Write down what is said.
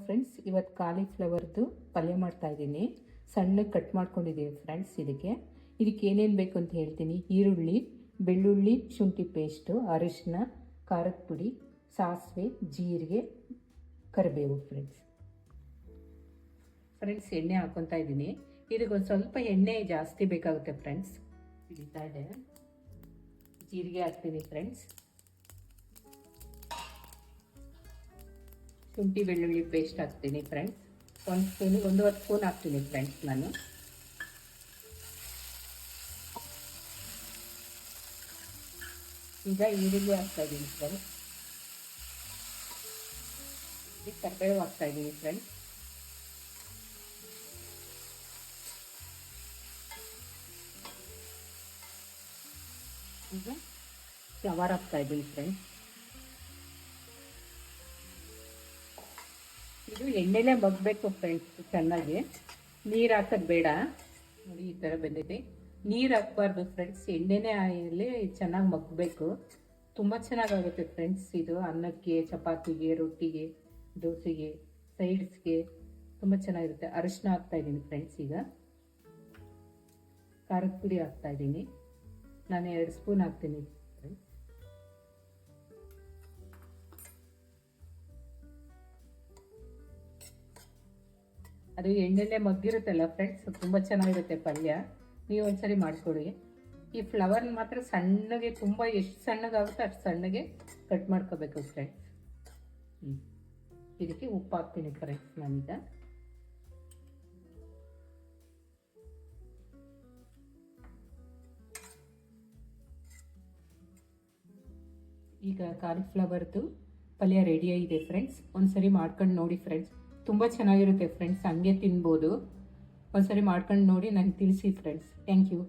Friends, ಇವತ್ತು ಕಾಲಿಫ್ಲವರ್ದು ಪಲ್ಯ ಮಾಡ್ತಾ ಇದ್ದೀನಿ. ಸಣ್ಣಗೆ ಕಟ್ ಮಾಡ್ಕೊಂಡಿದ್ದೀವಿ ಫ್ರೆಂಡ್ಸ್. ಇದಕ್ಕೆ ಏನೇನು ಬೇಕು ಅಂತ ಹೇಳ್ತೀನಿ. ಈರುಳ್ಳಿ, ಬೆಳ್ಳುಳ್ಳಿ, ಶುಂಠಿ ಪೇಸ್ಟು, ಅರಿಶಿನ, ಖಾರದ ಪುಡಿ, ಸಾಸಿವೆ, ಜೀರಿಗೆ, ಕರಿಬೇವು ಫ್ರೆಂಡ್ಸ್ ಎಣ್ಣೆ ಹಾಕೊತಾ ಇದ್ದೀನಿ. ಇದಕ್ಕೊಂದು ಸ್ವಲ್ಪ ಎಣ್ಣೆ ಜಾಸ್ತಿ ಬೇಕಾಗುತ್ತೆ ಫ್ರೆಂಡ್ಸ್. ಹಿಡಿತಾ ಇದೆ. ಜೀರಿಗೆ ಹಾಕ್ತೀನಿ ಫ್ರೆಂಡ್ಸ್. ಶುಂಠಿ ಬೆಳ್ಳುಳ್ಳಿ ಪೇಸ್ಟ್ ಹಾಕ್ತೀನಿ ಫ್ರೆಂಡ್ಸ್. 1 ಸ್ಪೂನ್ ಹಾಕ್ತೀನಿ ಫ್ರೆಂಡ್ಸ್ ನಾನು. ಈಗ ಈರುಳ್ಳಿ ಹಾಕ್ತಾ ಇದ್ದೀನಿ ಫ್ರೆಂಡ್ಸ್. ಈಗ ಕರಿಬೇವು ಹಾಕ್ತಾ ಇದ್ದೀನಿ ಫ್ರೆಂಡ್ಸ್. ಈಗ ಫ್ಲವರ್ ಹಾಕ್ತಾ ಇದ್ದೀನಿ ಫ್ರೆಂಡ್ಸ್. ಇದು ಎಣ್ಣೆಲೆ ಮಗ್ಬೇಕು ಫ್ರೆಂಡ್ಸ್ ಚೆನ್ನಾಗಿ. ನೀರು ಹಾಕೋದು ಬೇಡ. ನೋಡಿ ಈ ಥರ ಬಂದಿದೆ. ನೀರು ಹಾಕ್ಬಾರ್ದು ಫ್ರೆಂಡ್ಸ್. ಎಣ್ಣೆನೇ ಇಲ್ಲಿ ಚೆನ್ನಾಗಿ ಮಗ್ಬೇಕು. ತುಂಬ ಚೆನ್ನಾಗಾಗುತ್ತೆ ಫ್ರೆಂಡ್ಸ್. ಇದು ಅನ್ನಕ್ಕೆ, ಚಪಾತಿಗೆ, ರೊಟ್ಟಿಗೆ, ದೋಸೆಗೆ, ಸೈಡ್ಸ್ಗೆ ತುಂಬ ಚೆನ್ನಾಗಿರುತ್ತೆ. ಅರಿಶಿನ ಹಾಕ್ತಾ ಇದ್ದೀನಿ ಫ್ರೆಂಡ್ಸ್. ಈಗ ಖಾರದ ಪುಡಿ ಹಾಕ್ತಾ ಇದ್ದೀನಿ. ನಾನು 2 ಸ್ಪೂನ್ ಹಾಕ್ತೀನಿ ಫ್ರೆಂಡ್ಸ್. ಅದು ಎಣ್ಣೆಲೆ ಮಗ್ಗಿರುತ್ತಲ್ಲ ಫ್ರೆಂಡ್ಸ್, ತುಂಬ ಚೆನ್ನಾಗಿರುತ್ತೆ ಪಲ್ಯ. ನೀವು ಒಂದ್ಸರಿ ಮಾಡಿಕೊಡಿ. ಈ ಫ್ಲವರ್ನ ಮಾತ್ರ ಸಣ್ಣಗೆ, ತುಂಬ ಎಷ್ಟು ಸಣ್ಣಗಾಗುತ್ತೋ ಅಷ್ಟು ಸಣ್ಣಗೆ ಕಟ್ ಮಾಡ್ಕೋಬೇಕು ಫ್ರೆಂಡ್ಸ್. ಇದಕ್ಕೆ ಉಪ್ಪು ಹಾಕ್ತೀನಿ ಫ್ರೆಂಡ್ಸ್ ನಾನೀಗ. ಈಗ ಕಾಲಿಫ್ಲವರ್ದು ಪಲ್ಯ ರೆಡಿಯಾಗಿದೆ ಫ್ರೆಂಡ್ಸ್. ಒಂದ್ಸರಿ ಮಾಡ್ಕೊಂಡು ನೋಡಿ ಫ್ರೆಂಡ್ಸ್. ತುಂಬ ಚೆನ್ನಾಗಿರುತ್ತೆ ಫ್ರೆಂಡ್ಸ್. ಹಂಗೆ ತಿನ್ಬೋದು. ಒಂದ್ಸರಿ ಮಾಡ್ಕೊಂಡು ನೋಡಿ ನನಗೆ ತಿಳಿಸಿ ಫ್ರೆಂಡ್ಸ್. Thank you.